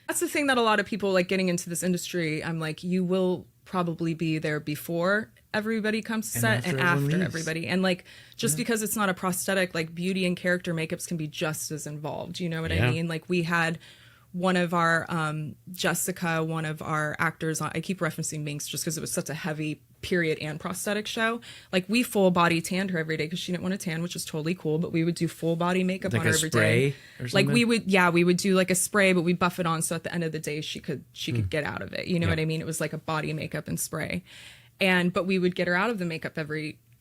That's the thing that a lot of people like getting into this industry. I'm like, you will probably be there before everybody comes to set and after everybody. And like, just because it's not a prosthetic, like beauty and character makeups can be just as involved. You know what I mean? Like we had one of our, Jessica, one of our actors I keep referencing Minx just because it was such a heavy period and prosthetic show. Like we full body tanned her every day because she didn't want to tan, which was totally cool. But we would do full body makeup like on her every day. Or like we would do like a spray, but we buff it on so at the end of the day she could get out of it. You know what I mean? It was like a body makeup and spray. But we would get her out of the makeup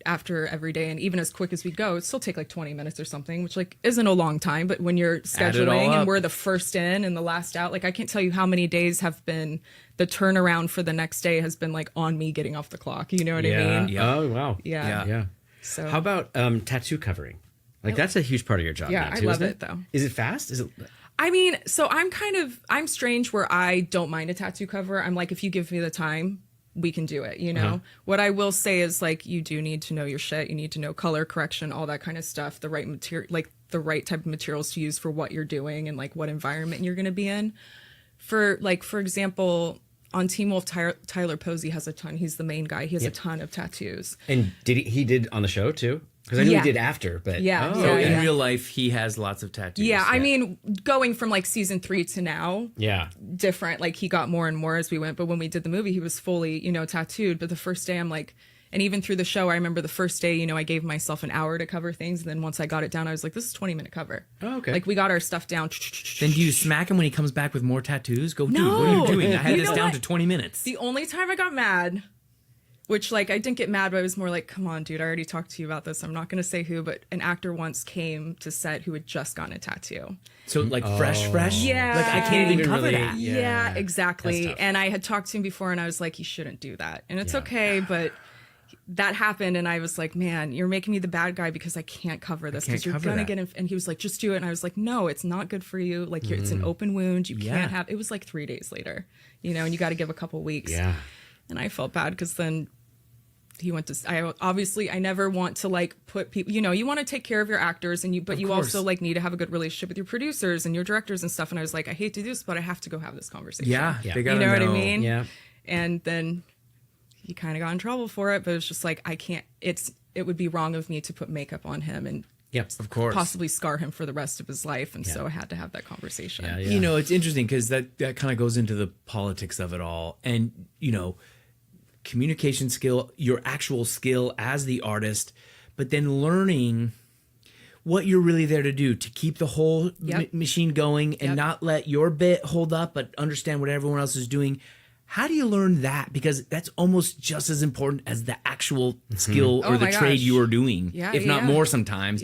after every day, and even as quick as we go, it still take like 20 minutes or something, which like isn't a long time, but when you're scheduling and we're the first in and the last out, like I can't tell you how many days have been the turnaround for the next day has been like on me getting off the clock. You know what I mean? Yeah. Oh wow. Yeah. So how about tattoo covering? Like that's a huge part of your job. Yeah, now, too, I love isn't it though. Is it fast? Is it? I mean, so I'm strange where I don't mind a tattoo cover. I'm like, if you give me the time, we can do it, you know? What I will say is like, you do need to know your shit. You need to know color correction, all that kind of stuff, the right material, like the right type of materials to use for what you're doing and like what environment you're going to be in. For example, on Teen Wolf, Tyler Posey has a ton. He's the main guy. He has a ton of tattoos. And he did on the show too? Because I knew he did after, but So in real life, he has lots of tattoos. Yeah, I mean, going from like season 3 to now, different. Like he got more and more as we went. But when we did the movie, he was fully, tattooed. But the first day, I'm like, and even through the show, I remember the first day, I gave myself an hour to cover things. And then once I got it down, I was like, this is a 20-minute cover. Oh, okay. Like we got our stuff down. Then do you smack him when he comes back with more tattoos? Go, dude, No. what are you doing? I had this down to 20 minutes. The only time I got mad, which like I didn't get mad, but I was more like, come on, dude, I already talked to you about this. I'm not going to say who, but an actor once came to set who had just gotten a tattoo. So like fresh? Yeah. Like I can't even cover that. Yeah, exactly. And I had talked to him before and I was like, you shouldn't do that. And it's okay, but that happened and I was like, man, you're making me the bad guy because I can't cover this because you're going to get and he was like, just do it. And I was like, no, it's not good for you. Like it's an open wound. You can't have, it was like 3 days later, and you got to give a couple weeks. Yeah. And I felt bad because then he went to, I never want to like put people, you want to take care of your actors but you also like need to have a good relationship with your producers and your directors and stuff. And I was like, I hate to do this, but I have to go have this conversation. Yeah. They gotta know what I mean? Yeah. And then he kind of got in trouble for it, but it's just like, it would be wrong of me to put makeup on him and of course, possibly scar him for the rest of his life. And so I had to have that conversation. Yeah. It's interesting because that kind of goes into the politics of it all. And, communication skill, your actual skill as the artist, but then learning what you're really there to do, to keep the whole machine going and not let your bit hold up, but understand what everyone else is doing. How do you learn that? Because that's almost just as important as the actual skill or the trade you are doing, if not more sometimes.